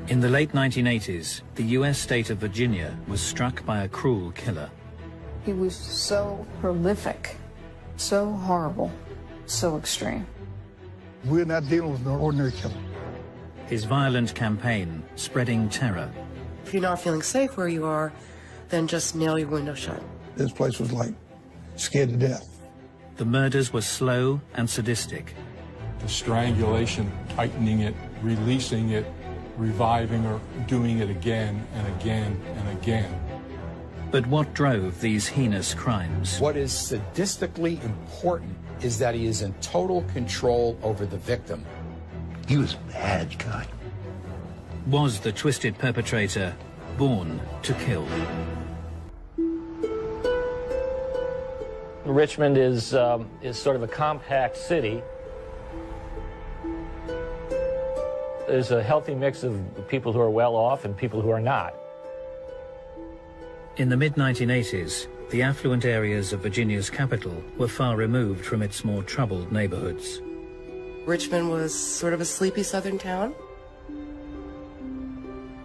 In the late 1980s, the US state of Virginia was struck by a cruel killer. He was so prolific, so horrible, so extreme. We're not dealing with an ordinary killer. His violent campaign spreading terror. If you're not feeling safe where you are, then just nail your window shut. This place was like scared to death. The murders were slow and sadistic. The strangulation, tightening it, releasing it, reviving or doing it again and again and again. But what drove these heinous crimes? What is sadistically important is that he is in total control over the victim. He was a bad guy. Was the twisted perpetrator born to kill? Richmond is sort of a compact city. There's a healthy mix of people who are well off and people who are not. In the mid-1980s, the affluent areas of Virginia's capital were far removed from its more troubled neighborhoods. Richmond was sort of a sleepy southern town.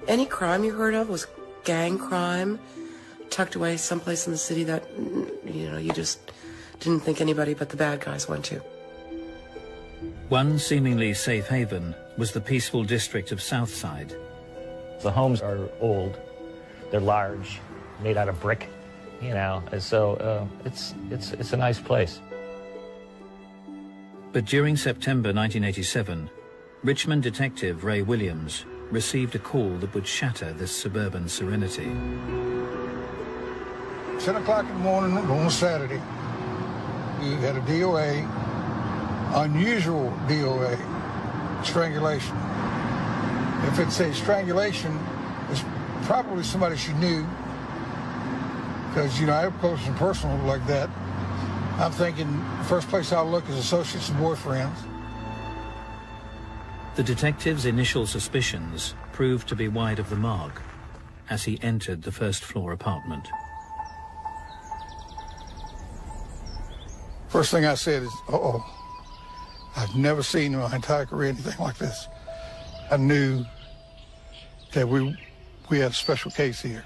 Any crime you heard of was gang crime, tucked away someplace in the city that, you just didn't think anybody but the bad guys went to. One seemingly safe haven was the peaceful district of Southside. The homes are old, they're large, made out of brick, and so it's a nice place. But during September 1987, Richmond detective Ray Williams received a call that would shatter this suburban serenity. 10 o'clock in the morning on Saturday, he had a DOA, unusual DOA, strangulation. If it's a strangulation, it's probably somebody she knew, because, I have close and personal like that. I'm thinking the first place I'll look is associates and boyfriends. The detective's initial suspicions proved to be wide of the mark as he entered the first-floor apartment. First thing I said is, uh-oh. I've never seen in my entire career anything like this. I knew that we had a special case here.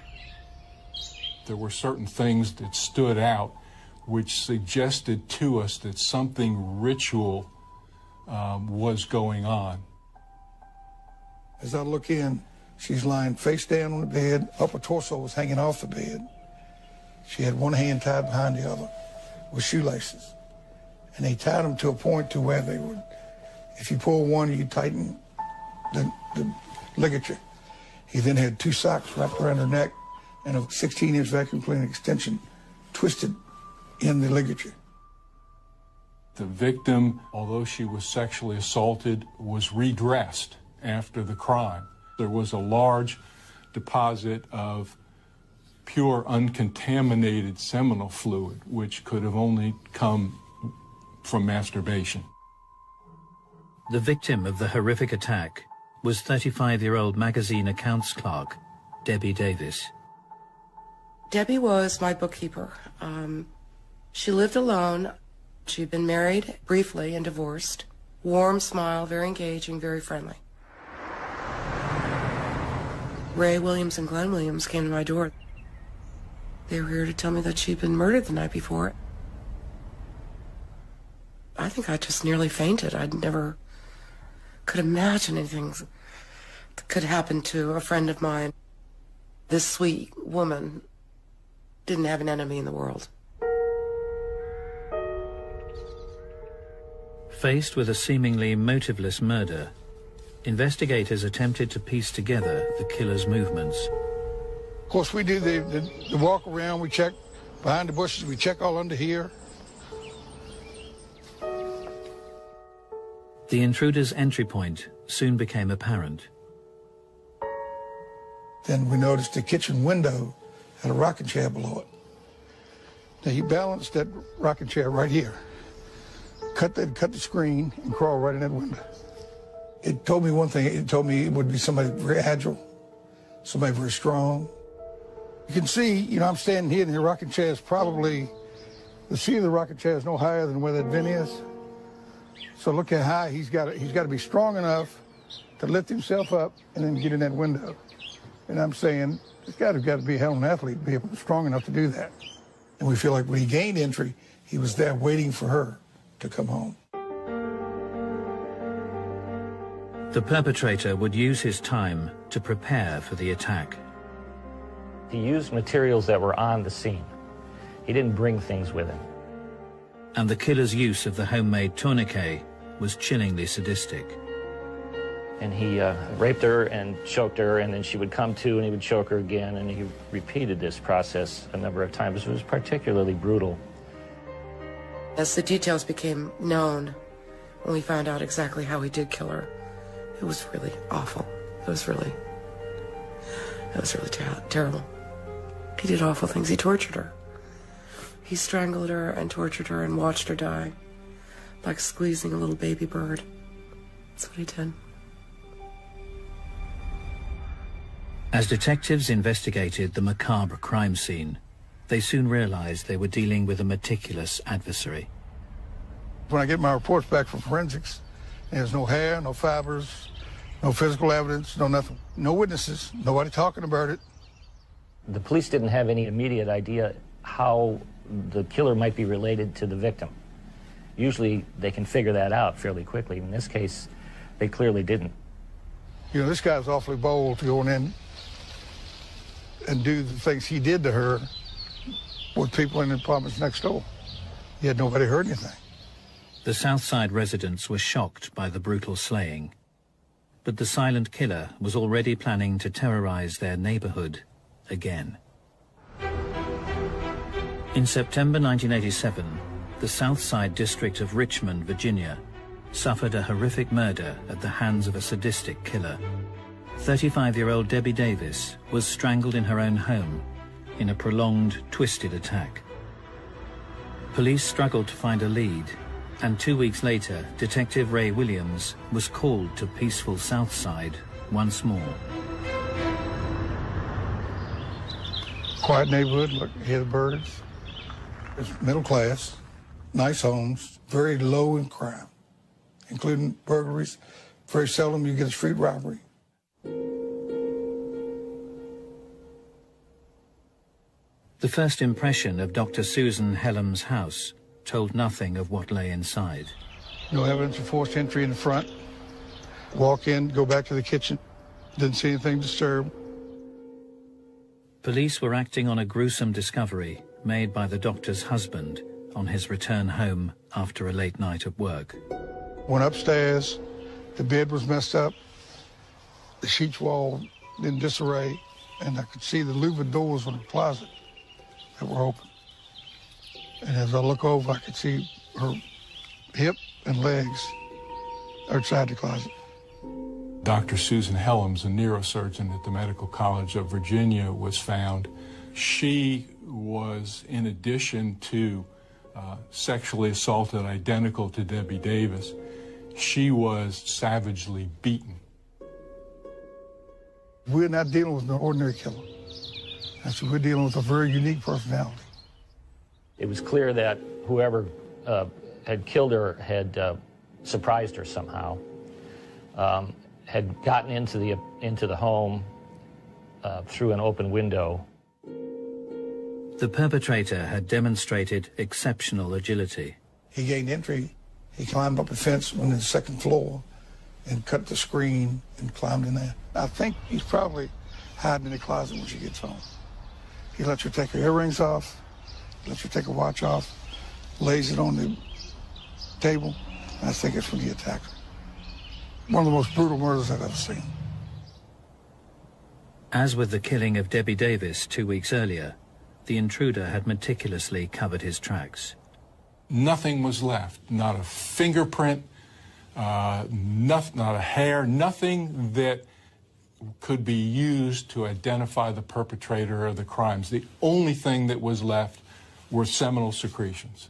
There were certain things that stood out which suggested to us that something ritual was going on. As I look in, she's lying face down on the bed, upper torso was hanging off the bed. She had one hand tied behind the other with shoelaces. And they tied them to a point to where they would, if you pull one, you tighten the ligature. He then had two socks wrapped around her neck and a 16-inch vacuum cleaner extension twisted in the ligature. The victim, although she was sexually assaulted, was redressed after the crime. There was a large deposit of pure, uncontaminated seminal fluid, which could have only come from masturbation. The victim of the horrific attack was 35-year-old magazine accounts clerk Debbie Davis. Debbie was my bookkeeper. She lived alone. She'd been married briefly and divorced. Warm smile, very engaging, very friendly. Ray Williams and Glenn Williams came to my door. They were here to tell me that she'd been murdered the night before. I think I just nearly fainted. I never could imagine anything that could happen to a friend of mine. This sweet woman didn't have an enemy in the world. Faced with a seemingly motiveless murder, investigators attempted to piece together the killer's movements. Of course, we do the walk around, we check behind the bushes, we check all under here. The intruder's entry point soon became apparent. Then we noticed the kitchen window had a rocking chair below it. Now he balanced that rocking chair right here, cut the screen and crawl right in that window. It told me one thing, it told me it would be somebody very agile, somebody very strong. You can see, I'm standing here and the rocking chair is probably, the seat of the rocking chair is no higher than where that vent is. So look how high he's got to be strong enough to lift himself up and then get in that window. And I'm saying, this guy's got to be a hell of an athlete to be strong enough to do that. And we feel like when he gained entry, he was there waiting for her to come home. The perpetrator would use his time to prepare for the attack. He used materials that were on the scene. He didn't bring things with him. And the killer's use of the homemade tourniquet was chillingly sadistic. And he raped her and choked her, and then she would come to and he would choke her again, and he repeated this process a number of times. It was particularly brutal. As the details became known, when we found out exactly how he did kill her, it was really awful. It was really terrible. He did awful things. He tortured her. He strangled her and tortured her and watched her die, like squeezing a little baby bird. That's what he did. As detectives investigated the macabre crime scene, they soon realized they were dealing with a meticulous adversary. When I get my reports back from forensics, there's no hair, no fibers, no physical evidence, no nothing. No witnesses, nobody talking about it. The police didn't have any immediate idea how the killer might be related to the victim. Usually they can figure that out fairly quickly. In this case, they clearly didn't. You know, this guy's awfully bold to go in and do the things he did to her with people in the apartments next door. He had nobody heard anything. The Southside residents were shocked by the brutal slaying, but the silent killer was already planning to terrorize their neighborhood again. In September 1987, the Southside district of Richmond, Virginia, suffered a horrific murder at the hands of a sadistic killer. 35-year-old Debbie Davis was strangled in her own home in a prolonged, twisted attack. Police struggled to find a lead, and 2 weeks later, Detective Ray Williams was called to peaceful Southside once more. Quiet neighborhood, look, hear the birds. It's middle class, nice homes, very low in crime, including burglaries. Very seldom you get a street robbery. The first impression of Dr. Susan Hellam's house told nothing of what lay inside. No evidence of forced entry in the front. Walk in, go back to the kitchen. Didn't see anything disturbed. Police were acting on a gruesome discovery made by the doctor's husband on his return home after a late night at work. Went upstairs, the bed was messed up, the sheets were all in disarray, and I could see the louvered doors on the closet that were open. And as I look over, I could see her hip and legs outside the closet. Dr. Susan Helms, a neurosurgeon at the Medical College of Virginia, was found. She was, in addition to sexually assaulted identical to Debbie Davis, she was savagely beaten. We're not dealing with an ordinary killer. Actually, we're dealing with a very unique personality. It was clear that whoever had killed her had surprised her somehow, had gotten into the home through an open window. The perpetrator had demonstrated exceptional agility. He gained entry. He climbed up the fence on the second floor and cut the screen and climbed in there. I think he's probably hiding in the closet when she gets home. He lets her take her earrings off, lets her take her watch off, lays it on the table. I think it's when he attacked her. One of the most brutal murders I've ever seen. As with the killing of Debbie Davis 2 weeks earlier, the intruder had meticulously covered his tracks. Nothing was left, not a fingerprint, not a hair, nothing that could be used to identify the perpetrator of the crimes. The only thing that was left were seminal secretions.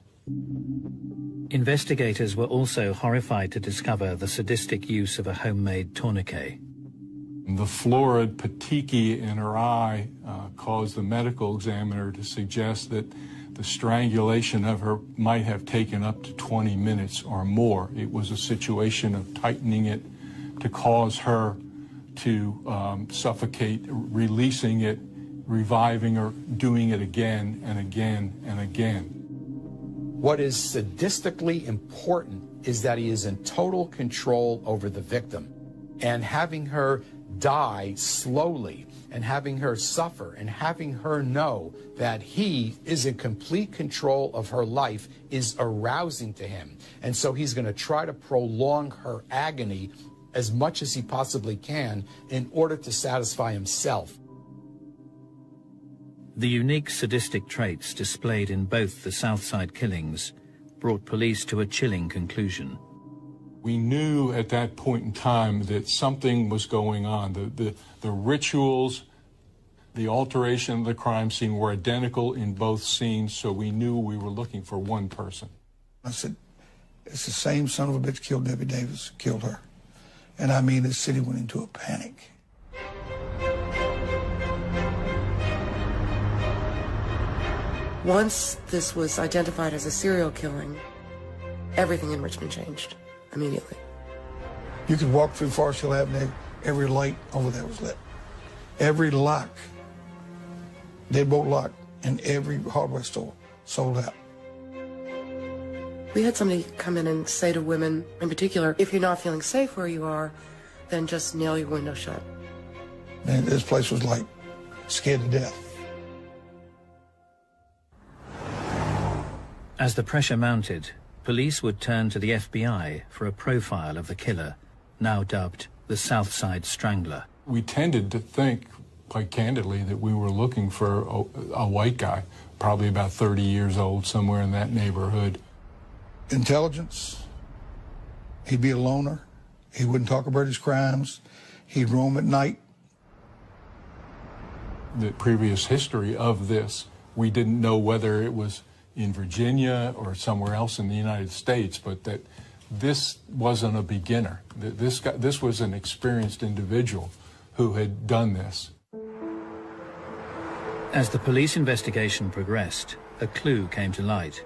Investigators were also horrified to discover the sadistic use of a homemade tourniquet. The florid petechiae in her eye caused the medical examiner to suggest that the strangulation of her might have taken up to 20 minutes or more. It was a situation of tightening it to cause her to suffocate, releasing it, reviving her, doing it again and again and again. What is sadistically important is that he is in total control over the victim, and having her die slowly and having her suffer and having her know that he is in complete control of her life is arousing to him. And so he's going to try to prolong her agony as much as he possibly can in order to satisfy himself. The unique sadistic traits displayed in both the Southside killings brought police to a chilling conclusion. We knew at that point in time that something was going on. The rituals, the alteration of the crime scene were identical in both scenes, so we knew we were looking for one person. I said, it's the same son of a bitch killed Debbie Davis, killed her. And I mean, the city went into a panic. Once this was identified as a serial killing, everything in Richmond changed immediately. You could walk through Forest Hill Avenue, every light over there was lit. Every lock, deadbolt lock, in every hardware store sold out. We had somebody come in and say to women in particular, if you're not feeling safe where you are, then just nail your window shut. And this place was like scared to death. As the pressure mounted, police would turn to the FBI for a profile of the killer, now dubbed the Southside Strangler. We tended to think, quite candidly, that we were looking for a white guy, probably about 30 years old, somewhere in that neighborhood. Intelligence, he'd be a loner, he wouldn't talk about his crimes, he'd roam at night. The previous history of this, we didn't know whether it was in Virginia or somewhere else in the United States, but that this wasn't a beginner. This was an experienced individual who had done this. As the police investigation progressed, a clue came to light.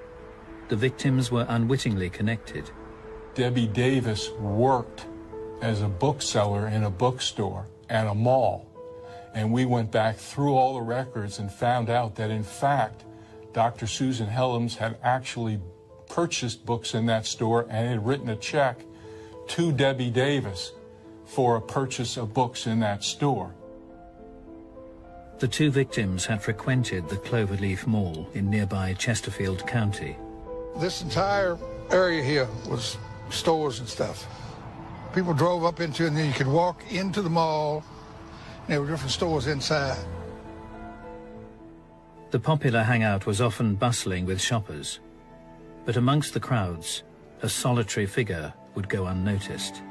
The victims were unwittingly connected. Debbie Davis worked as a bookseller in a bookstore at a mall, and we went back through all the records and found out that, in fact, Dr. Susan Helms had actually purchased books in that store and had written a check to Debbie Davis for a purchase of books in that store. The two victims had frequented the Cloverleaf Mall in nearby Chesterfield County. This entire area here was stores and stuff. People drove up into it, and then you could walk into the mall, and there were different stores inside. The popular hangout was often bustling with shoppers, but amongst the crowds, a solitary figure would go unnoticed.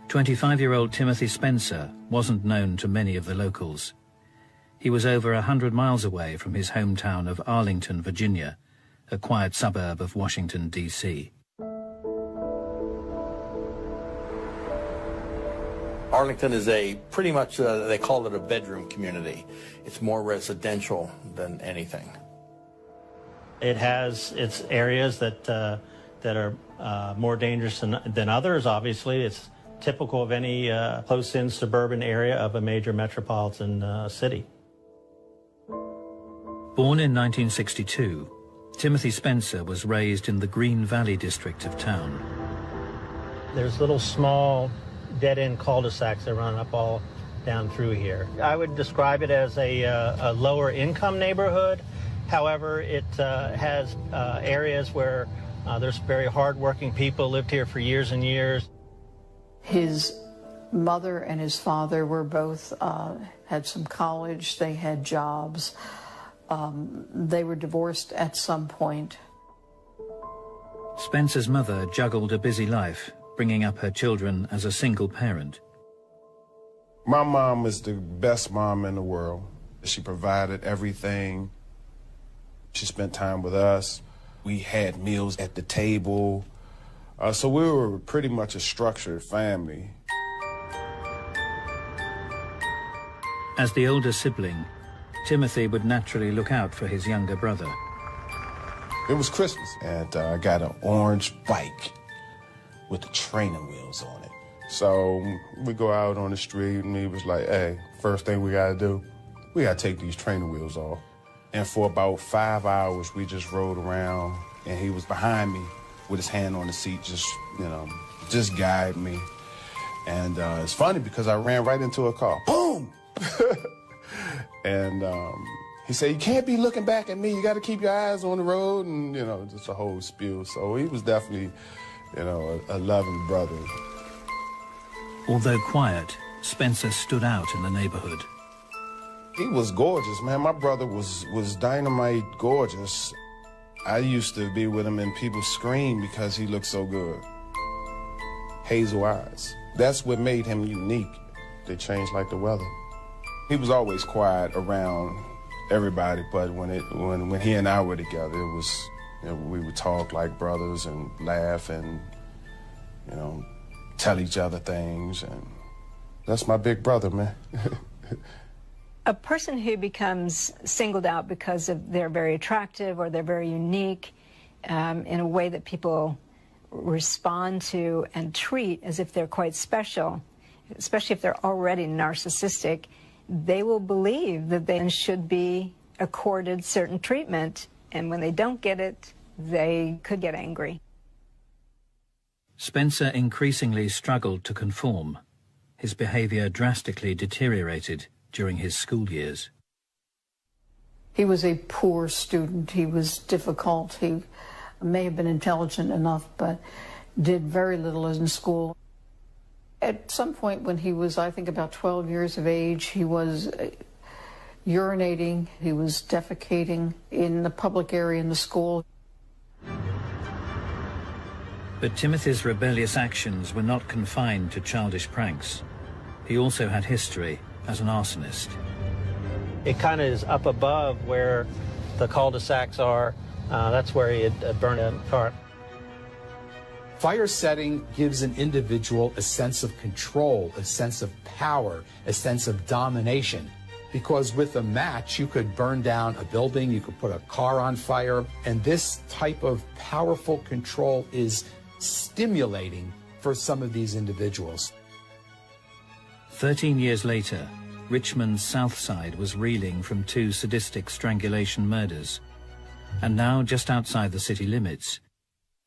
25-year-old Timothy Spencer wasn't known to many of the locals. He was over 100 miles away from his hometown of Arlington, Virginia, a quiet suburb of Washington, D.C. Arlington is pretty much, they call it a bedroom community. It's more residential than anything. It has its areas that are more dangerous than others. Obviously, it's typical of any close-in suburban area of a major metropolitan city. Born in 1962, Timothy Spencer was raised in the Green Valley district of town. There's little small dead-end cul-de-sacs that run up all down through here. I would describe it as a lower income neighborhood. However, it has areas where there's very hard-working people lived here for years and years. His mother and his father were both, had some college, they had jobs. They were divorced at some point. Spencer's mother juggled a busy life, bringing up her children as a single parent. My mom is the best mom in the world. She provided everything. She spent time with us. We had meals at the table. So we were pretty much a structured family. As the older sibling, Timothy would naturally look out for his younger brother. It was Christmas, and I got an orange bike. with the training wheels on it. So we go out on the street and he was like, hey, first thing we gotta do, we gotta take these training wheels off. And for about 5 hours, we just rode around and he was behind me with his hand on the seat, just guide me. And it's funny because I ran right into a car. Boom! And he said, you can't be looking back at me. You got to keep your eyes on the road, and, just a whole spiel. So he was definitely, a loving brother. Although quiet, Spencer stood out in the neighborhood. He was gorgeous, man. My brother was dynamite gorgeous. I used to be with him and people scream because he looked so good. Hazel eyes. That's what made him unique. They changed like the weather. He was always quiet around everybody, but when he and I were together, it was, we would talk like brothers and laugh and, tell each other things, and that's my big brother, man. A person who becomes singled out because they're very attractive or they're very unique in a way that people respond to and treat as if they're quite special, especially if they're already narcissistic, they will believe that they should be accorded certain treatment, and when they don't get it, they could get angry. Spencer increasingly struggled to conform. His behavior drastically deteriorated during his school years. He was a poor student. He was difficult. He may have been intelligent enough, but did very little in school. At some point when he was, I think, about 12 years of age, he was urinating, he was defecating in the public area in the school. But Timothy's rebellious actions were not confined to childish pranks. He also had history as an arsonist. It kind of is up above where the cul-de-sacs are. That's where he had burned a car. Fire setting gives an individual a sense of control, a sense of power, a sense of domination. Because with a match, you could burn down a building, you could put a car on fire, and this type of powerful control is stimulating for some of these individuals. 13 years later, Richmond's South Side was reeling from 2 sadistic strangulation murders. And now, just outside the city limits,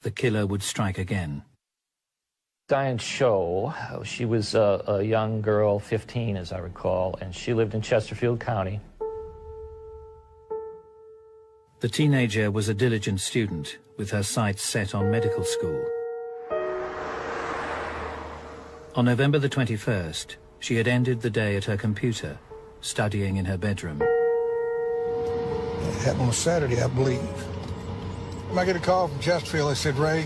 the killer would strike again. Diane Sho, she was a young girl, 15 as I recall, and she lived in Chesterfield County. The teenager was a diligent student with her sights set on medical school. On November the 21st, she had ended the day at her computer, studying in her bedroom. It happened on a Saturday, I believe. I get a call from Chesterfield. They said, Ray,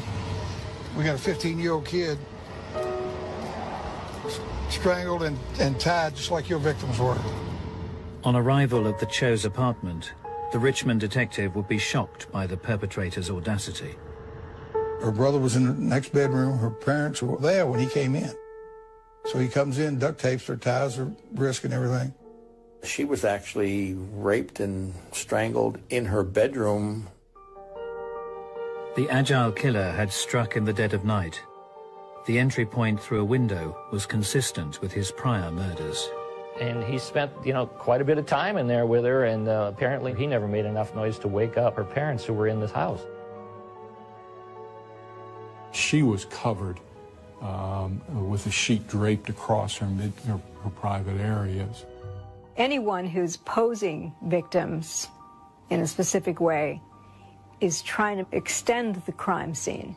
we got a 15-year-old kid strangled and tied just like your victims were. On arrival at the Cho's apartment, the Richmond detective would be shocked by the perpetrator's audacity. Her brother was in the next bedroom. Her parents were there when he came in. So he comes in, duct tapes her, ties her wrist and everything. She was actually raped and strangled in her bedroom. The agile killer had struck in the dead of night. The entry point through a window was consistent with his prior murders. And he spent, quite a bit of time in there with her, and apparently he never made enough noise to wake up her parents who were in this house. She was covered with a sheet draped across her private areas. Anyone who's posing victims in a specific way is trying to extend the crime scene.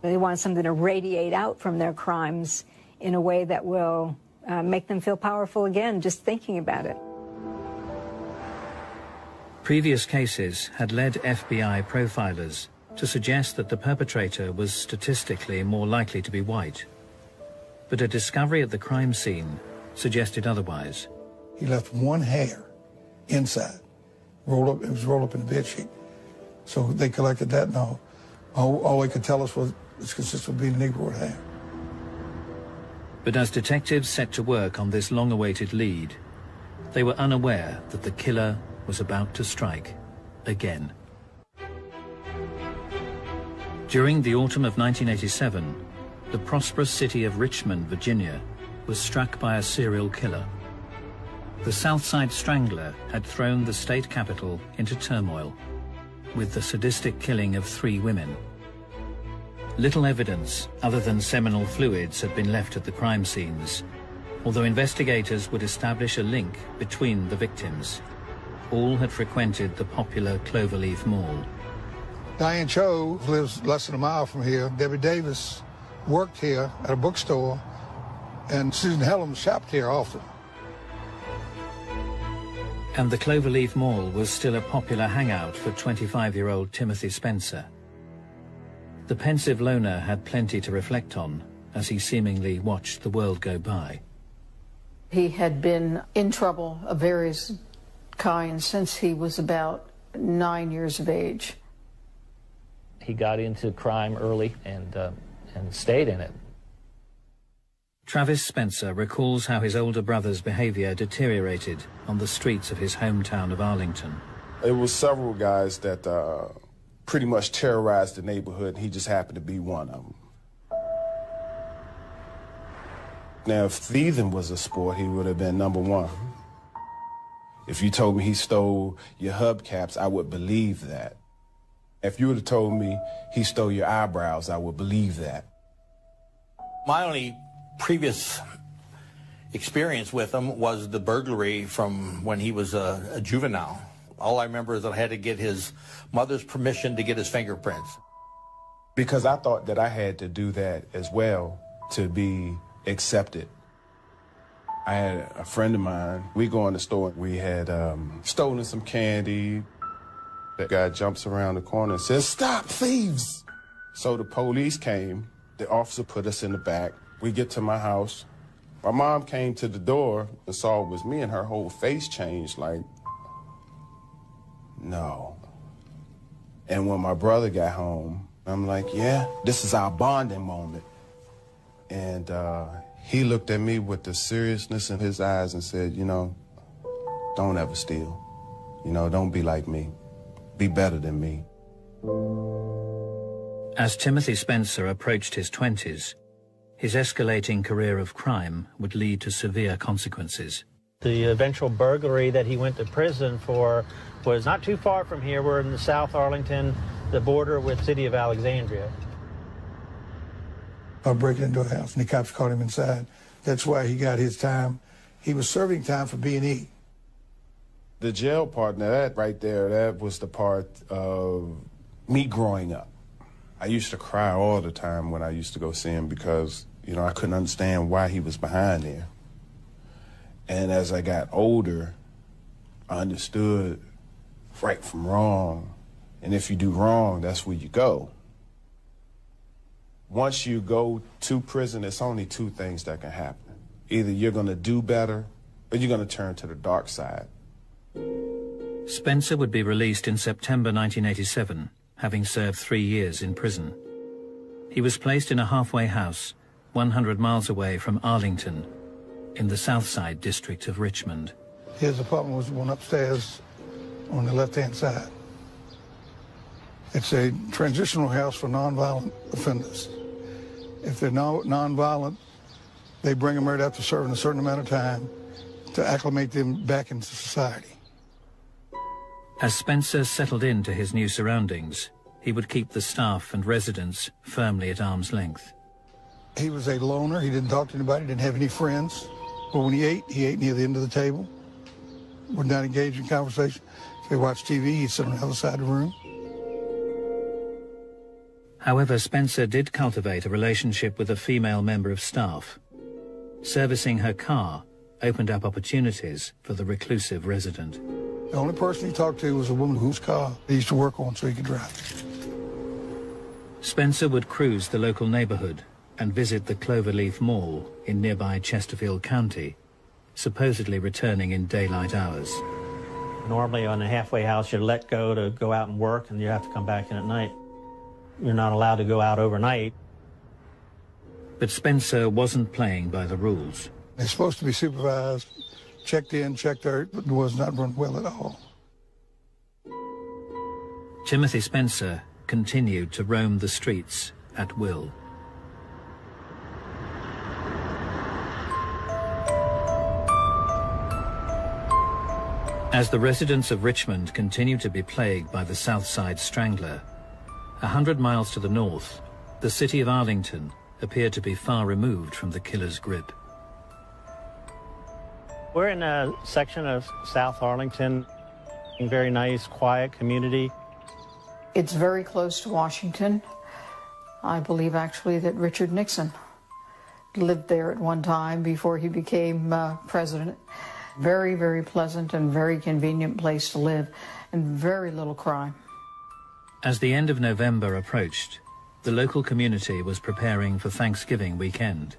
They want something to radiate out from their crimes in a way that will make them feel powerful again, just thinking about it. Previous cases had led FBI profilers to suggest that the perpetrator was statistically more likely to be white. But a discovery at the crime scene suggested otherwise. He left one hair inside, rolled up. It was rolled up in a bed sheet. So they collected that, and all they could tell us was it's consistent with being a Negro hair. But as detectives set to work on this long-awaited lead, they were unaware that the killer was about to strike again. During the autumn of 1987, the prosperous city of Richmond, Virginia, was struck by a serial killer. The Southside Strangler had thrown the state capital into turmoil, with the sadistic killing of 3 women. Little evidence other than seminal fluids had been left at the crime scenes, although investigators would establish a link between the victims. All had frequented the popular Cloverleaf Mall. Diane Cho lives less than a mile from here. Debbie Davis worked here at a bookstore, and Susan Helms shopped here often. And the Cloverleaf Mall was still a popular hangout for 25-year-old Timothy Spencer. The pensive loner had plenty to reflect on as he seemingly watched the world go by. He had been in trouble of various kinds since he was about 9 years of age. He got into crime early and stayed in it. Travis Spencer recalls how his older brother's behavior deteriorated on the streets of his hometown of Arlington. It was several guys that pretty much terrorized the neighborhood, and he just happened to be one of them. Now, if thieving was a sport, he would have been number 1. If you told me he stole your hubcaps, I would believe that. If you would have told me he stole your eyebrows, I would believe that. My only previous experience with him was the burglary from when he was a juvenile. All I remember is that I had to get his mother's permission to get his fingerprints. Because I thought that I had to do that as well to be accepted. I had a friend of mine, we go in the store, we had stolen some candy. That guy jumps around the corner and says, "Stop, thieves!" So the police came, the officer put us in the back. We get to my house. My mom came to the door and saw it was me, and her whole face changed like, no. And when my brother got home, I'm like, yeah, this is our bonding moment. And he looked at me with the seriousness in his eyes and said, you know, don't ever steal. You know, don't be like me. Be better than me. As Timothy Spencer approached his 20s, his escalating career of crime would lead to severe consequences. The eventual burglary that he went to prison for was not too far from here. We're in the South Arlington, the border with the city of Alexandria. I break into a house, and the cops caught him inside. That's why he got his time. He was serving time for B&E. The jail part, now that right there, that was the part of me growing up. I used to cry all the time when I used to go see him because, you know, I couldn't understand why he was behind there. And as I got older, I understood right from wrong. And if you do wrong, that's where you go. Once you go to prison, it's only 2 things that can happen. Either you're going to do better or you're going to turn to the dark side. Spencer would be released in September 1987, having served 3 years in prison. He was placed in a halfway house 100 miles away from Arlington, in the Southside district of Richmond. His apartment was the one upstairs on the left-hand side. It's a transitional house for nonviolent offenders. If they're nonviolent, they bring them right after serving a certain amount of time to acclimate them back into society. As Spencer settled into his new surroundings, he would keep the staff and residents firmly at arm's length. He was a loner. He didn't talk to anybody, didn't have any friends. But when he ate near the end of the table, would not engage in conversation. If he watched TV, he'd sit on the other side of the room. However, Spencer did cultivate a relationship with a female member of staff. Servicing her car opened up opportunities for the reclusive resident. The only person he talked to was a woman whose car he used to work on so he could drive. Spencer would cruise the local neighborhood and visit the Cloverleaf Mall in nearby Chesterfield County, supposedly returning in daylight hours. Normally on a halfway house, you're let go to go out and work, and you have to come back in at night. You're not allowed to go out overnight. But Spencer wasn't playing by the rules. They're supposed to be supervised, checked in, checked out, but was not run well at all. Timothy Spencer continued to roam the streets at will. As the residents of Richmond continue to be plagued by the South Side Strangler, 100 miles to the north, the city of Arlington appeared to be far removed from the killer's grip. We're in a section of South Arlington, a very nice, quiet community. It's very close to Washington. I believe actually that Richard Nixon lived there at one time before he became president. Very, very pleasant and very convenient place to live, and very little crime. As the end of November approached, the local community was preparing for Thanksgiving weekend.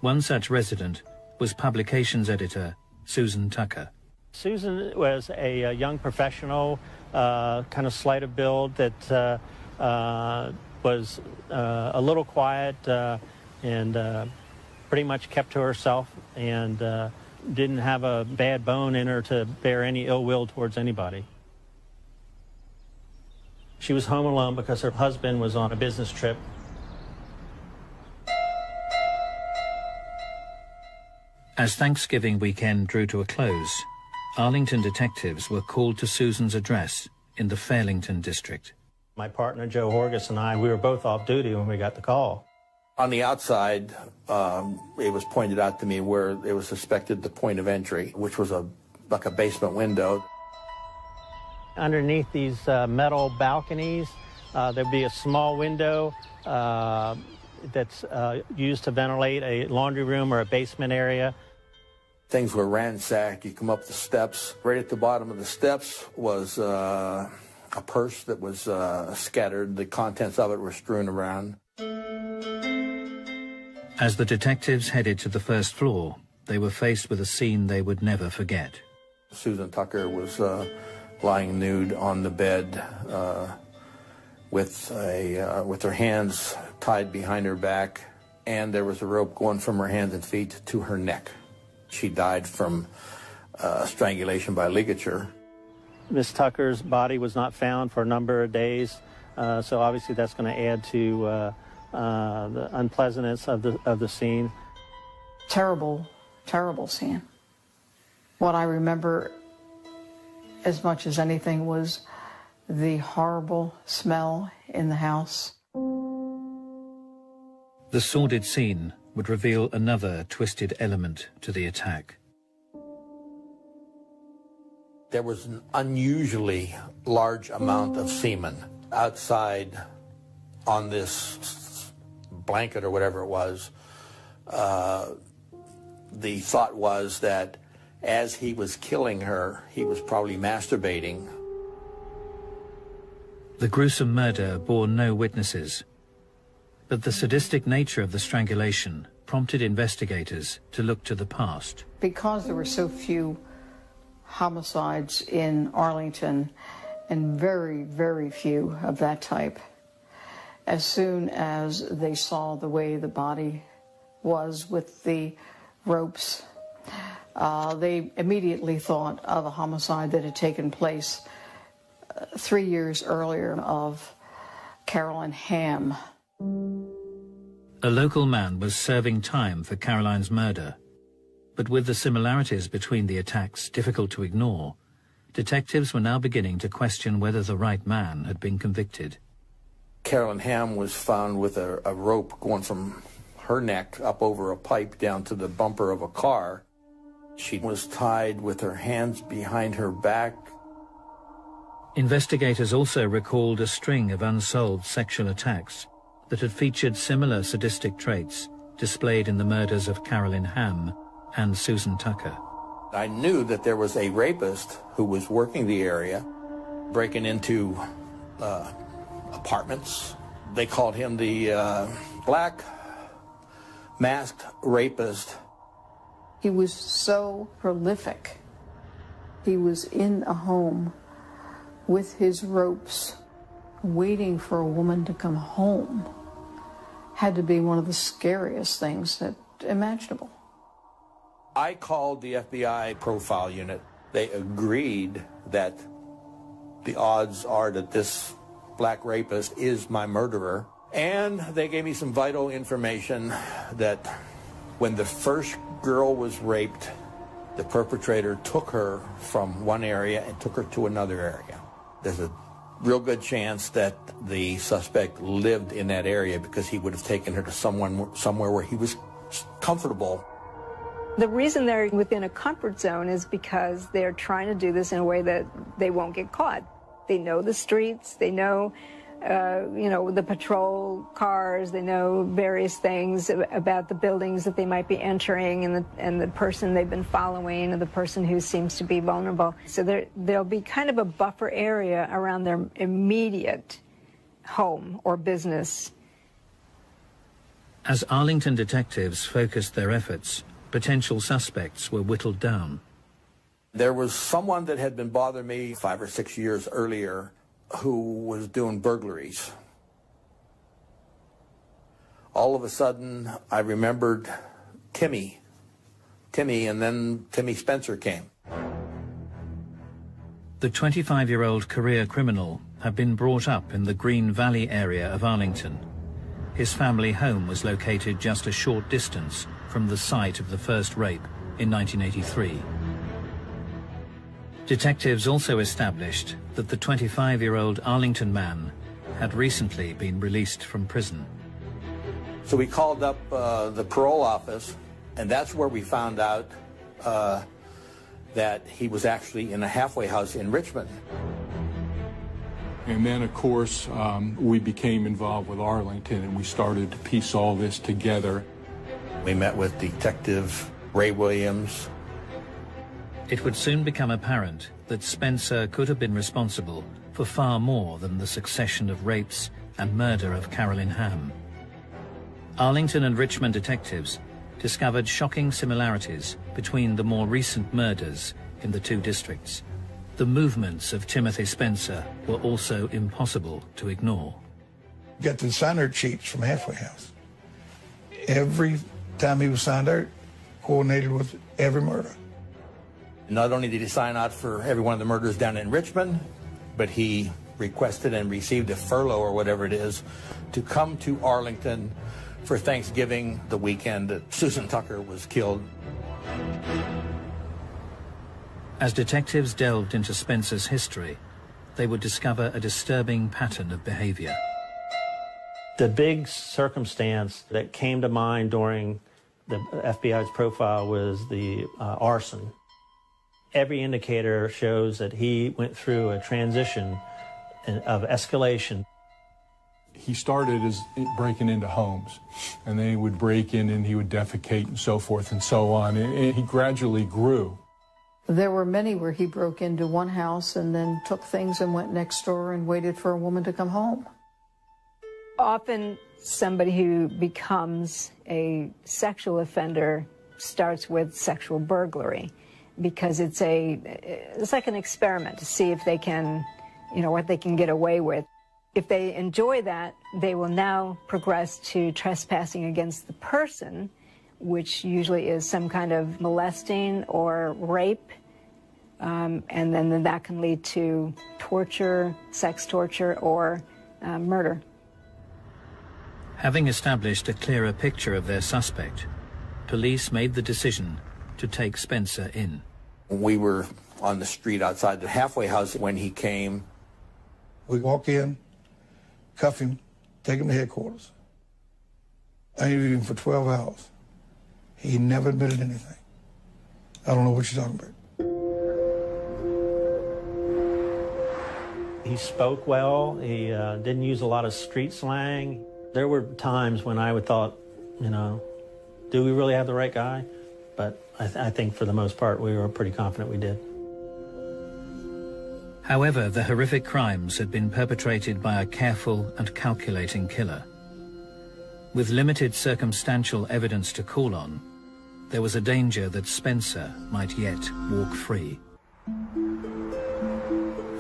One such resident was publications editor Susan Tucker. Susan was a young professional, kind of slight of build, that was a little quiet and pretty much kept to herself, and didn't have a bad bone in her to bear any ill will towards anybody. She was home alone because her husband was on a business trip. As Thanksgiving weekend drew to a close, Arlington detectives were called to Susan's address in the Fairlington district. My partner, Joe Horgus, and I, we were both off duty when we got the call. On the outside, it was pointed out to me where it was suspected the point of entry, which was like a basement window. Underneath these metal balconies, there'd be a small window that's used to ventilate a laundry room or a basement area. Things were ransacked. You come up the steps. Right at the bottom of the steps was a purse that was scattered. The contents of it were strewn around. As the detectives headed to the first floor, they were faced with a scene they would never forget. Susan Tucker was lying nude on the bed with her hands tied behind her back, and there was a rope going from her hands and feet to her neck. She died from strangulation by ligature. Miss Tucker's body was not found for a number of days, so obviously that's going to add to the unpleasantness of the scene. Terrible, terrible scene. What I remember as much as anything was the horrible smell in the house. The sordid scene would reveal another twisted element to the attack. There was an unusually large amount of semen outside on this blanket or whatever it was. The thought was that as he was killing her, he was probably masturbating. The gruesome murder bore no witnesses, but the sadistic nature of the strangulation prompted investigators to look to the past. Because there were so few homicides in Arlington, and very, very few of that type, as soon as they saw the way the body was with the ropes, they immediately thought of a homicide that had taken place 3 years earlier of Carolyn Hamm. A local man was serving time for Caroline's murder, but with the similarities between the attacks difficult to ignore, detectives were now beginning to question whether the right man had been convicted. Carolyn Hamm was found with a rope going from her neck up over a pipe down to the bumper of a car. She was tied with her hands behind her back. Investigators also recalled a string of unsolved sexual attacks that had featured similar sadistic traits displayed in the murders of Carolyn Hamm and Susan Tucker. I knew that there was a rapist who was working the area, breaking into apartments. They called him the Black Masked Rapist. He was so prolific. He was in a home with his ropes, waiting for a woman to come home. Had to be one of the scariest things that imaginable. I called the FBI profile unit. They agreed that the odds are that this black rapist is my murderer. And they gave me some vital information that when the first girl was raped, The perpetrator took her from one area and took her to another area. There's a real good chance that the suspect lived in that area because he would have taken her to somewhere where he was comfortable. The reason they're within a comfort zone is because they're trying to do this in a way that they won't get caught. They know the streets, they know, the patrol cars, they know various things about the buildings that they might be entering and the person they've been following and the person who seems to be vulnerable. So there'll be kind of a buffer area around their immediate home or business. As Arlington detectives focused their efforts, potential suspects were whittled down. There was someone that had been bothering me 5 or 6 years earlier who was doing burglaries. All of a sudden, I remembered Timmy, and then Timmy Spencer came. The 25-year-old career criminal had been brought up in the Green Valley area of Arlington. His family home was located just a short distance from the site of the first rape in 1983. Detectives also established that the 25-year-old Arlington man had recently been released from prison. So we called up the parole office, and that's where we found out that he was actually in a halfway house in Richmond. And then, of course, we became involved with Arlington, and we started to piece all this together. We met with Detective Ray Williams. It would soon become apparent that Spencer could have been responsible for far more than the succession of rapes and murder of Carolyn Hamm. Arlington and Richmond detectives discovered shocking similarities between the more recent murders in the two districts. The movements of Timothy Spencer were also impossible to ignore. Got the sign-out sheets from Halfway House. Every time he was signed out, coordinated with every murder. Not only did he sign out for every one of the murders down in Richmond, but he requested and received a furlough or whatever it is to come to Arlington for Thanksgiving, the weekend that Susan Tucker was killed. As detectives delved into Spencer's history, they would discover a disturbing pattern of behavior. The big circumstance that came to mind during the FBI's profile was the arson. Every indicator shows that he went through a transition of escalation. He started as breaking into homes, and then he would break in and he would defecate and so forth and so on. And he gradually grew. There were many where he broke into one house and then took things and went next door and waited for a woman to come home. Often somebody who becomes a sexual offender starts with sexual burglary because it's like an experiment to see if they can, what they can get away with. If they enjoy that, they will now progress to trespassing against the person, which usually is some kind of molesting or rape, and then that can lead to torture, sex torture, or murder. Having established a clearer picture of their suspect, police made the decision to take Spencer in. We were on the street outside the halfway house when he came. We walk in, cuff him, take him to headquarters. I interviewed him for 12 hours. He never admitted anything. I don't know what you're talking about. He spoke well. He didn't use a lot of street slang. There were times when I would thought, do we really have the right guy? But I think for the most part, we were pretty confident we did. However, the horrific crimes had been perpetrated by a careful and calculating killer. With limited circumstantial evidence to call on, there was a danger that Spencer might yet walk free.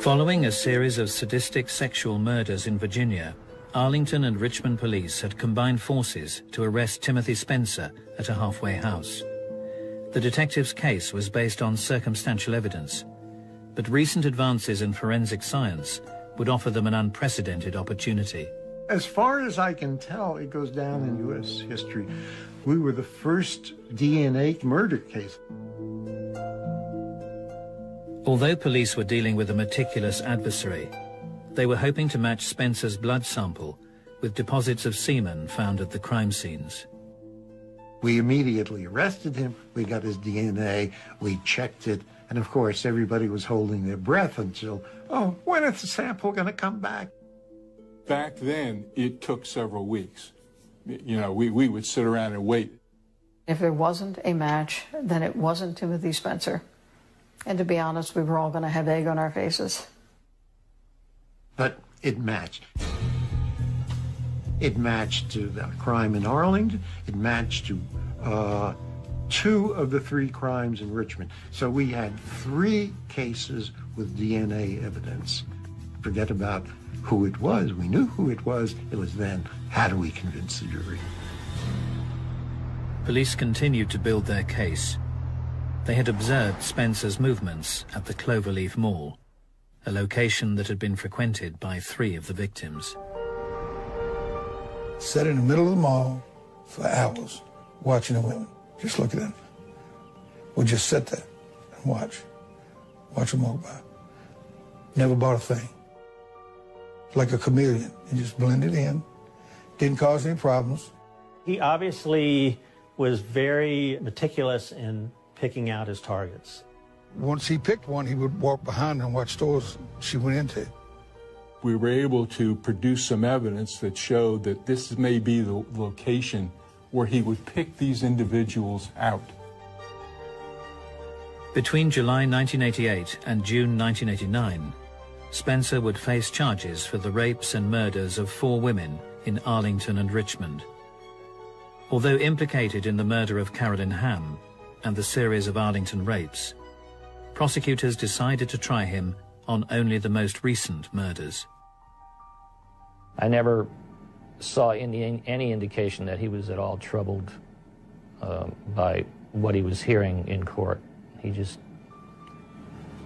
Following a series of sadistic sexual murders in Virginia, Arlington and Richmond police had combined forces to arrest Timothy Spencer at a halfway house. The detective's case was based on circumstantial evidence, but recent advances in forensic science would offer them an unprecedented opportunity. As far as I can tell, it goes down in U.S. history. We were the first DNA murder case. Although police were dealing with a meticulous adversary, they were hoping to match Spencer's blood sample with deposits of semen found at the crime scenes. We immediately arrested him. We got his DNA. We checked it. And of course, everybody was holding their breath until, oh, when is the sample going to come back? Back then, it took several weeks. You know, we would sit around and wait. If there wasn't a match, then it wasn't Timothy Spencer. And to be honest, we were all going to have egg on our faces. But it matched. It matched to the crime in Arlington. It matched to 2 of the 3 crimes in Richmond. So we had 3 cases with DNA evidence. Forget about who it was. We knew who it was. It was then, how do we convince the jury? Police continued to build their case. They had observed Spencer's movements at the Cloverleaf Mall, a location that had been frequented by 3 of the victims. Sat in the middle of the mall for hours, watching the women, just look at them. We'd just sit there and watch them walk by. Never bought a thing. Like a chameleon, he just blended in, didn't cause any problems. He obviously was very meticulous in picking out his targets. Once he picked one, he would walk behind her and watch stores she went into. We were able to produce some evidence that showed that this may be the location where he would pick these individuals out. Between July 1988 and June 1989, Spencer would face charges for the rapes and murders of 4 women in Arlington and Richmond. Although implicated in the murder of Carolyn Hamm and the series of Arlington rapes, prosecutors decided to try him on only the most recent murders. I never saw any indication that he was at all troubled by what he was hearing in court. He just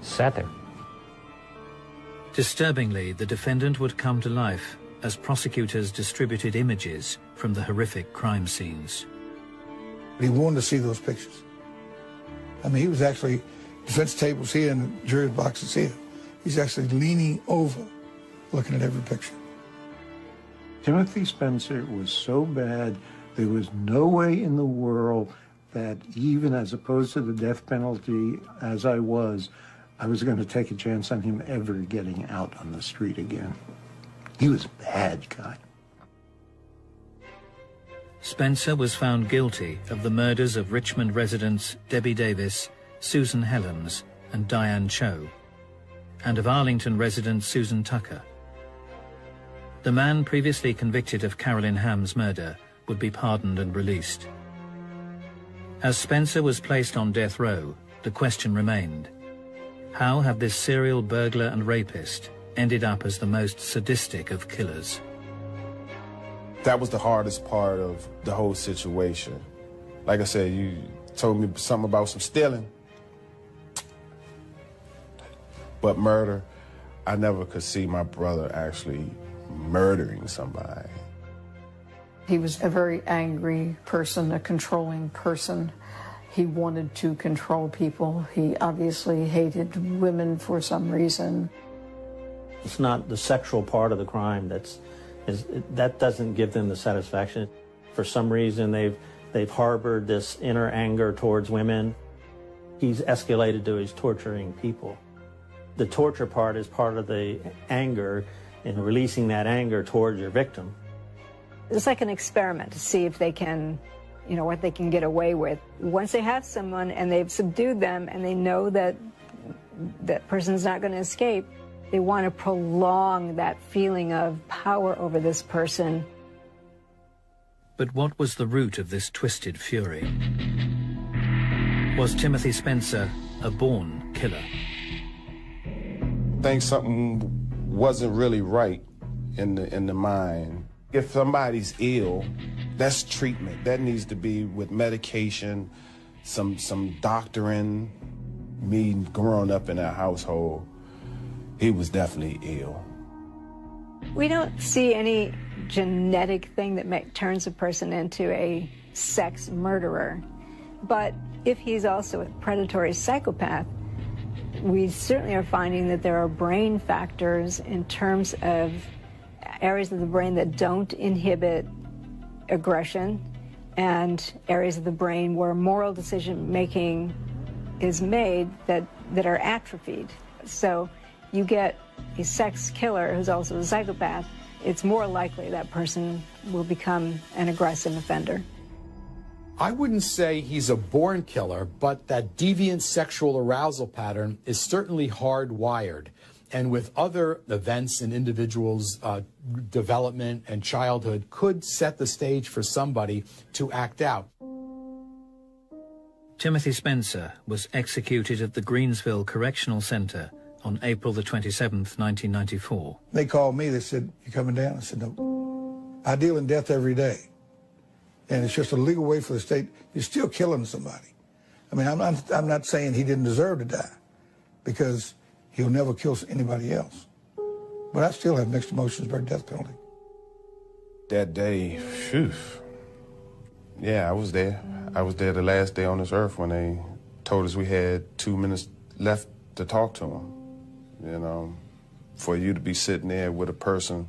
sat there. Disturbingly, the defendant would come to life as prosecutors distributed images from the horrific crime scenes. He wanted to see those pictures. I mean, he was actually, defense tables here and the jury boxes here. He's actually leaning over, looking at every picture. Timothy Spencer was so bad, there was no way in the world that even as opposed to the death penalty as I was going to take a chance on him ever getting out on the street again. He was a bad guy. Spencer was found guilty of the murders of Richmond residents Debbie Davis, Susan Helens, and Diane Cho, and of Arlington resident Susan Tucker. The man previously convicted of Carolyn Hamm's murder would be pardoned and released. As Spencer was placed on death row, the question remained: how had this serial burglar and rapist ended up as the most sadistic of killers? That was the hardest part of the whole situation. Like I said, you told me something about some stealing, but murder, I never could see my brother actually murdering somebody. He was a very angry person, a controlling person. He wanted to control people. He obviously hated women for some reason. It's not the sexual part of the crime that doesn't give them the satisfaction. For some reason, they've harbored this inner anger towards women. He's escalated to his torturing people. The torture part is part of the anger and releasing that anger towards your victim. It's like an experiment to see if they can, what they can get away with. Once they have someone and they've subdued them and they know that that person's not going to escape, they want to prolong that feeling of power over this person. But what was the root of this twisted fury? Was Timothy Spencer a born killer? I think something wasn't really right in the mind. If somebody's ill, that's treatment. That needs to be with medication, some doctoring. Me growing up in that household, he was definitely ill. We don't see any genetic thing that turns a person into a sex murderer. But if he's also a predatory psychopath, We certainly are finding that there are brain factors in terms of areas of the brain that don't inhibit aggression and areas of the brain where moral decision-making is made that are atrophied. So you get a sex killer who's also a psychopath, it's more likely that person will become an aggressive offender. I wouldn't say he's a born killer, but that deviant sexual arousal pattern is certainly hardwired. And with other events in individuals' development and childhood could set the stage for somebody to act out. Timothy Spencer was executed at the Greensville Correctional Center on April the 27th, 1994. They called me, they said, "You coming down?" I said, "No. I deal in death every day. And it's just a legal way for the state. You're still killing somebody." I mean, I'm not saying he didn't deserve to die, because he'll never kill anybody else. But I still have mixed emotions about death penalty. That day, phew. Yeah, I was there. I was there the last day on this earth when they told us we had 2 minutes left to talk to him. You know, for you to be sitting there with a person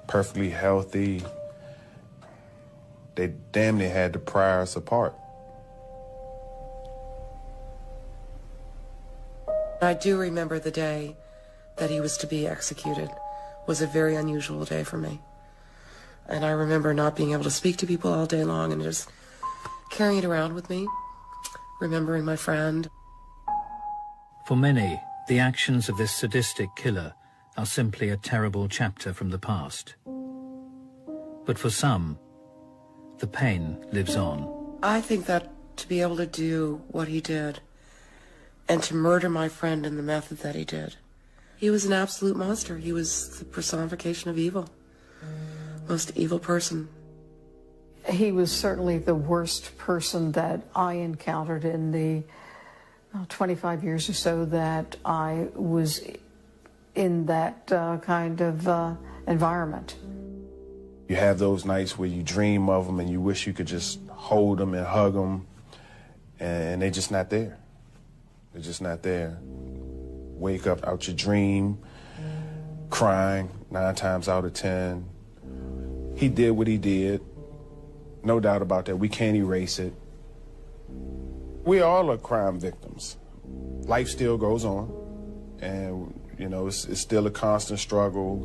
perfectly healthy, they damn near had to pry us apart. I do remember the day that he was to be executed was a very unusual day for me. And I remember not being able to speak to people all day long and just carrying it around with me, remembering my friend. For many, the actions of this sadistic killer are simply a terrible chapter from the past. But for some, the pain lives on. I think that to be able to do what he did and to murder my friend in the method that he did, he was an absolute monster. He was the personification of evil. Most evil person. He was certainly the worst person that I encountered in the 25 years or so that I was in that kind of environment. You have those nights where you dream of them and you wish you could just hold them and hug them, and they're just not there. They're just not there. Wake up out your dream, crying 9 times out of 10. He did what he did. No doubt about that. We can't erase it. We all are crime victims. Life still goes on. And, you know, it's still a constant struggle.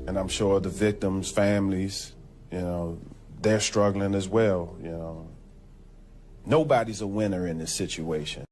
And I'm sure the victims' families, you know, they're struggling as well, you know. Nobody's a winner in this situation.